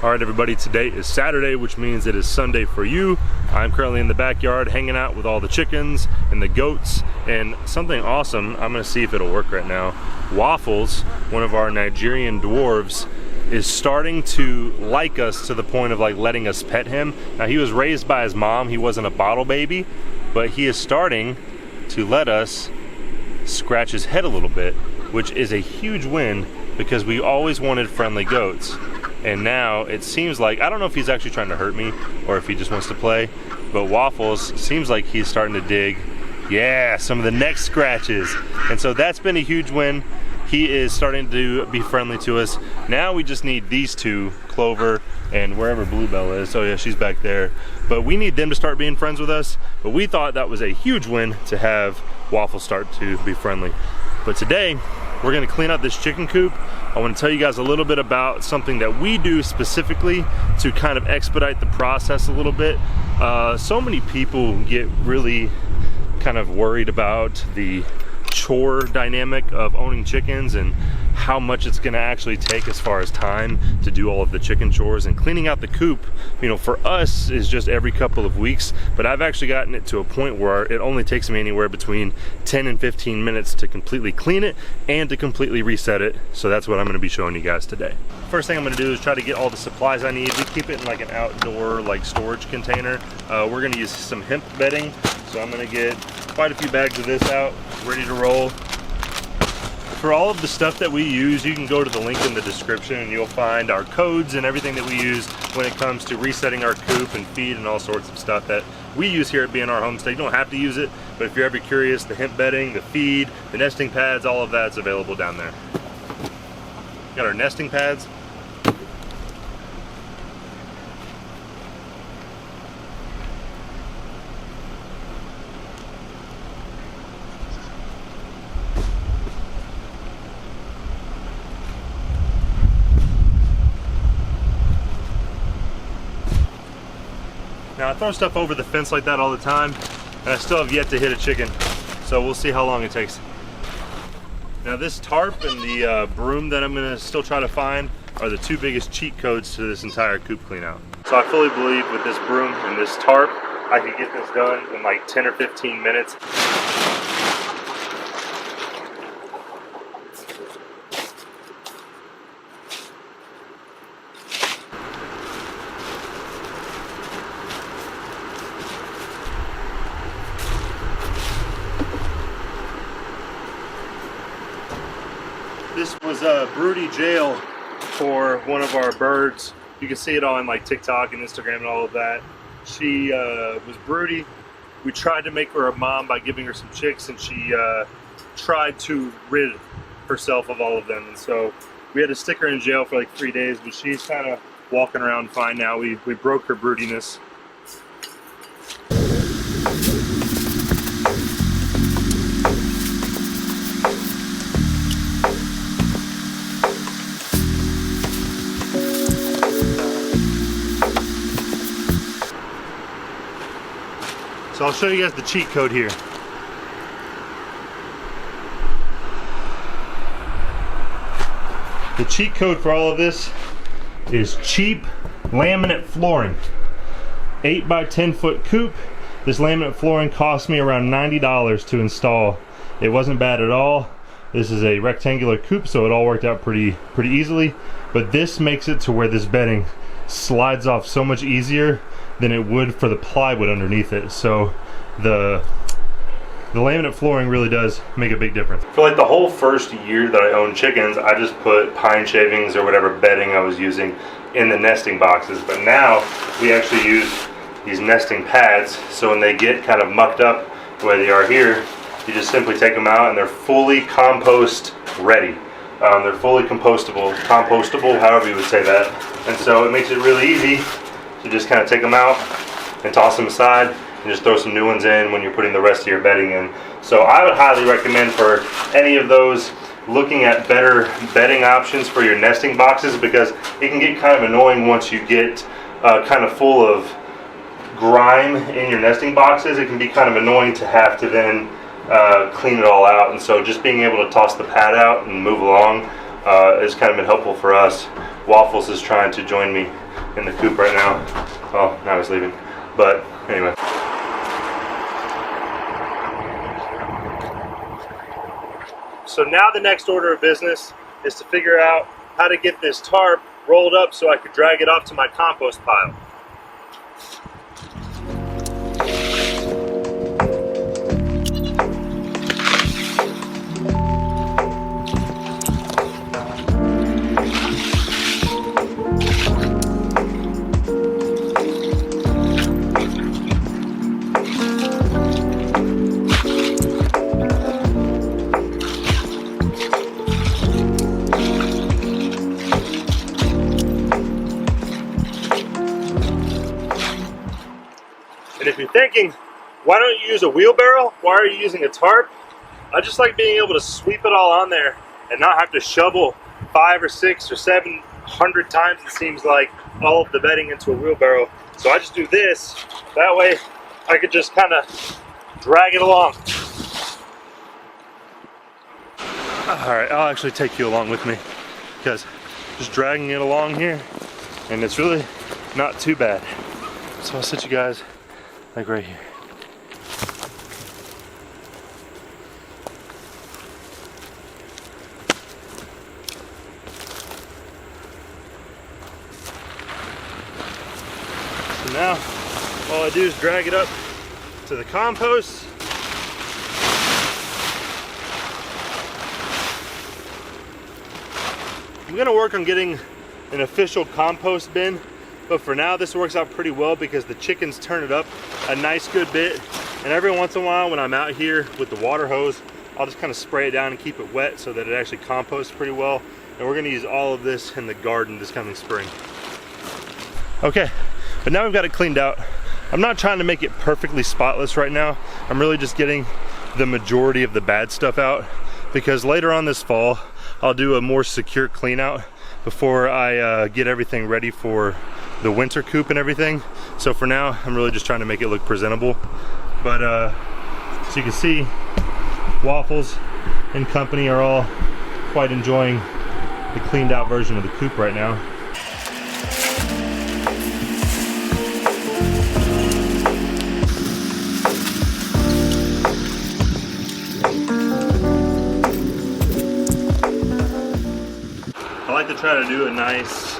All right, everybody, today is Saturday, which means it is Sunday for you. I'm currently in the backyard hanging out with all the chickens and the goats, and something awesome, I'm gonna see if it'll work right now. Waffles, one of our Nigerian dwarves, is starting to like us to the point of like letting us pet him. Now, he was raised by his mom, he wasn't a bottle baby, but he is starting to let us scratch his head a little bit, which is a huge win because we always wanted friendly goats. And now it seems like, I don't know if he's actually trying to hurt me or if he just wants to play, but Waffles seems like he's starting to dig, yeah, some of the neck scratches. And so that's been a huge win. He is starting to be friendly to us. Now we just need these two, Clover and wherever Bluebell is. Oh yeah, she's back there. But we need them to start being friends with us. But we thought that was a huge win to have Waffles start to be friendly. But today, we're gonna clean out this chicken coop. I want to tell you guys a little bit about something that we do specifically to kind of expedite the process a little bit. So many people get really kind of worried about the chore dynamic of owning chickens and how much it's going to actually take as far as time to do all of the chicken chores. And cleaning out the coop, you know, for us is just every couple of weeks, but I've actually gotten it to a point where it only takes me anywhere between 10 and 15 minutes to completely clean it and to completely reset it. So that's what I'm going to be showing you guys today. First thing I'm going to do is try to get all the supplies I need. We keep it in like an outdoor like storage container. We're going to use some hemp bedding, so I'm going to get quite a few bags of this out, ready to roll. For all of the stuff that we use, you can go to the link in the description and you'll find our codes and everything that we use when it comes to resetting our coop and feed and all sorts of stuff that we use here at BNR Homestead. You don't have to use it, but if you're ever curious, the hemp bedding, the feed, the nesting pads, all of that's available down there. Got our nesting pads. Now, I throw stuff over the fence like that all the time, and I still have yet to hit a chicken, so we'll see how long it takes. Now, this tarp and the broom that I'm gonna still try to find are the two biggest cheat codes to this entire coop clean out. So I fully believe with this broom and this tarp, I could get this done in like 10 or 15 minutes. This was a broody jail for one of our birds. You can see it on like TikTok and Instagram and all of that. She was broody. We tried to make her a mom by giving her some chicks, and she tried to rid herself of all of them. And so we had to stick her in jail for like 3 days, but she's kind of walking around fine now. We broke her broodiness. So I'll show you guys the cheat code here. The cheat code for all of this is cheap laminate flooring. 8 by 10 foot coop. This laminate flooring cost me around $90 to install. It wasn't bad at all. This is a rectangular coop, so it all worked out pretty easily. But this makes it to where this bedding slides off so much easier than it would for the plywood underneath it. So the laminate flooring really does make a big difference. For like the whole first year that I owned chickens, I just put pine shavings or whatever bedding I was using in the nesting boxes. But now we actually use these nesting pads, so when they get kind of mucked up the way they are here, you just simply take them out and they're fully compost ready. They're fully compostable, however you would say that. And so it makes it really easy to just kind of take them out and toss them aside and just throw some new ones in when you're putting the rest of your bedding in. So I would highly recommend for any of those looking at better bedding options for your nesting boxes, because it can get kind of annoying once you get kind of full of grime in your nesting boxes. It can be kind of annoying to have to then clean it all out. And so just being able to toss the pad out and move along has kind of been helpful for us. Waffles is trying to join me in the coop right now. Oh, now he's leaving. But anyway. So now the next order of business is to figure out how to get this tarp rolled up so I could drag it off to my compost pile. And if you're thinking, why don't you use a wheelbarrow? Why are you using a tarp? I just like being able to sweep it all on there and not have to shovel 5 or 6 or 700 times, it seems like, all of the bedding into a wheelbarrow. So I just do this. That way I could just kind of drag it along. All right, I'll actually take you along with me because just dragging it along here, and it's really not too bad. So I'll sit you guys like right here. So now all I do is drag it up to the compost. I'm gonna work on getting an official compost bin, but for now this works out pretty well because the chickens turn it up a nice good bit, and every once in a while when I'm out here with the water hose, I'll just kind of spray it down and keep it wet so that it actually composts pretty well. And we're gonna use all of this in the garden this coming spring. Okay, but now we've got it cleaned out. I'm not trying to make it perfectly spotless right now. I'm really just getting the majority of the bad stuff out because later on this fall, I'll do a more secure clean out before I get everything ready for the winter coop and everything. So for now, I'm really just trying to make it look presentable. But so you can see, Waffles and company are all quite enjoying the cleaned out version of the coop right now. I like to try to do a nice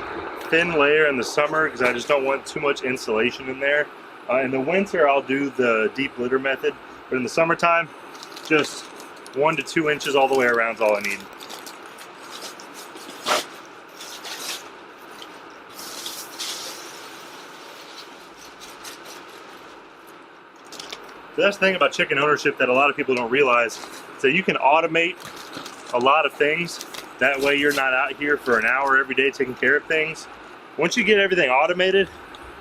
thin layer in the summer because I just don't want too much insulation in there. In the winter, I'll do the deep litter method, but in the summertime, just 1 to 2 inches all the way around is all I need. The best thing about chicken ownership that a lot of people don't realize is that you can automate a lot of things. That way you're not out here for an hour every day taking care of things. Once you get everything automated,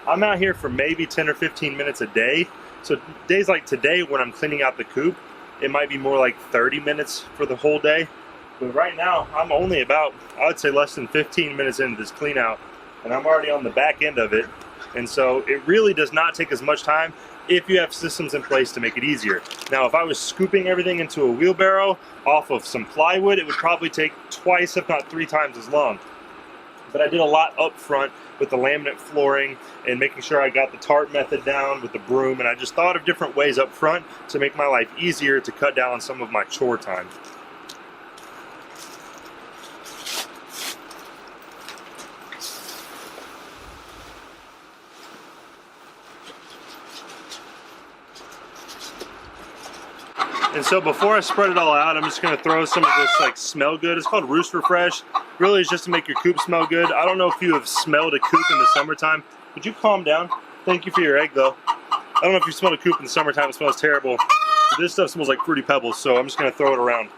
I'm out here for maybe 10 or 15 minutes a day. So days like today when I'm cleaning out the coop, it might be more like 30 minutes for the whole day. But right now, I'm only about, I would say less than 15 minutes into this clean out, and I'm already on the back end of it. And so it really does not take as much time if you have systems in place to make it easier. Now, if I was scooping everything into a wheelbarrow off of some plywood, it would probably take twice, if not 3 times as long. But I did a lot up front with the laminate flooring and making sure I got the tarp method down with the broom, and I just thought of different ways up front to make my life easier to cut down on some of my chore time. And so before I spread it all out, I'm just gonna throw some of this like smell good. It's called Roost Refresh. Really, it's just to make your coop smell good. I don't know if you have smelled a coop in the summertime. Would you calm down? Thank you for your egg though. I don't know if you smelled a coop in the summertime, it smells terrible. But this stuff smells like Fruity Pebbles, so I'm just gonna throw it around.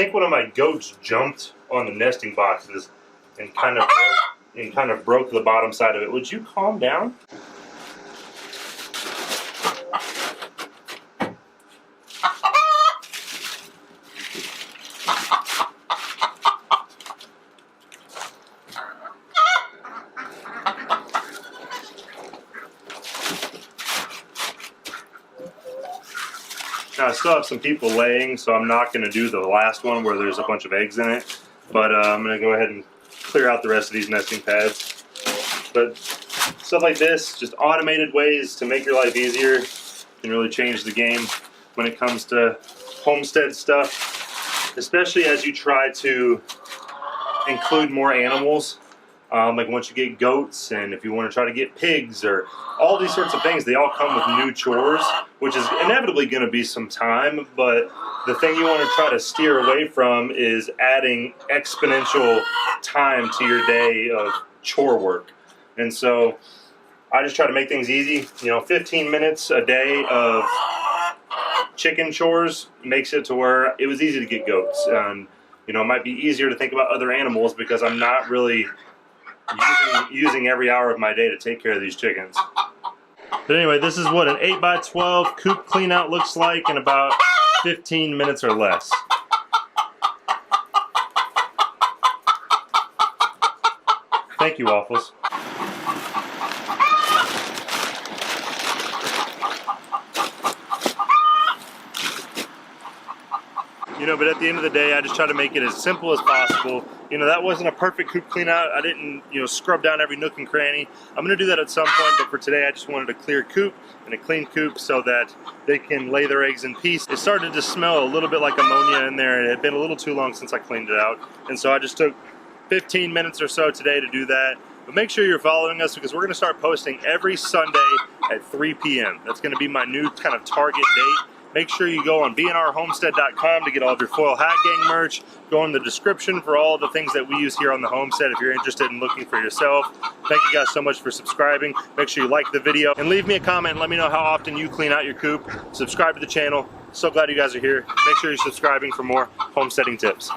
think one of my goats jumped on the nesting boxes and kind of broke the bottom side of it. Would you calm down? Now I still have some people laying, so I'm not going to do the last one where there's a bunch of eggs in it. But I'm going to go ahead and clear out the rest of these nesting pads. But stuff like this, just automated ways to make your life easier, can really change the game when it comes to homestead stuff. Especially as you try to include more animals. Like once you get goats, and if you want to try to get pigs, or all these sorts of things, they all come with new chores, which is inevitably going to be some time, but the thing you want to try to steer away from is adding exponential time to your day of chore work. And so I just try to make things easy. 15 minutes a day of chicken chores makes it to where it was easy to get goats. And it might be easier to think about other animals because I'm not really using every hour of my day to take care of these chickens. But anyway, this is what an 8x12 coop clean out looks like in about 15 minutes or less. Thank you, Waffles. But at the end of the day, I just try to make it as simple as possible. That wasn't a perfect coop clean out. I didn't, scrub down every nook and cranny. I'm going to do that at some point, but for today, I just wanted a clear coop and a clean coop so that they can lay their eggs in peace. It started to smell a little bit like ammonia in there, and it had been a little too long since I cleaned it out. And so I just took 15 minutes or so today to do that. But make sure you're following us because we're going to start posting every Sunday at 3 p.m. That's going to be my new kind of target date. Make sure you go on bnrhomestead.com to get all of your foil hat gang merch. Go in the description for all of the things that we use here on the homestead if you're interested in looking for yourself. Thank you guys so much for subscribing. Make sure you like the video and leave me a comment and let me know how often you clean out your coop. Subscribe to the channel. So glad you guys are here. Make sure you're subscribing for more homesteading tips.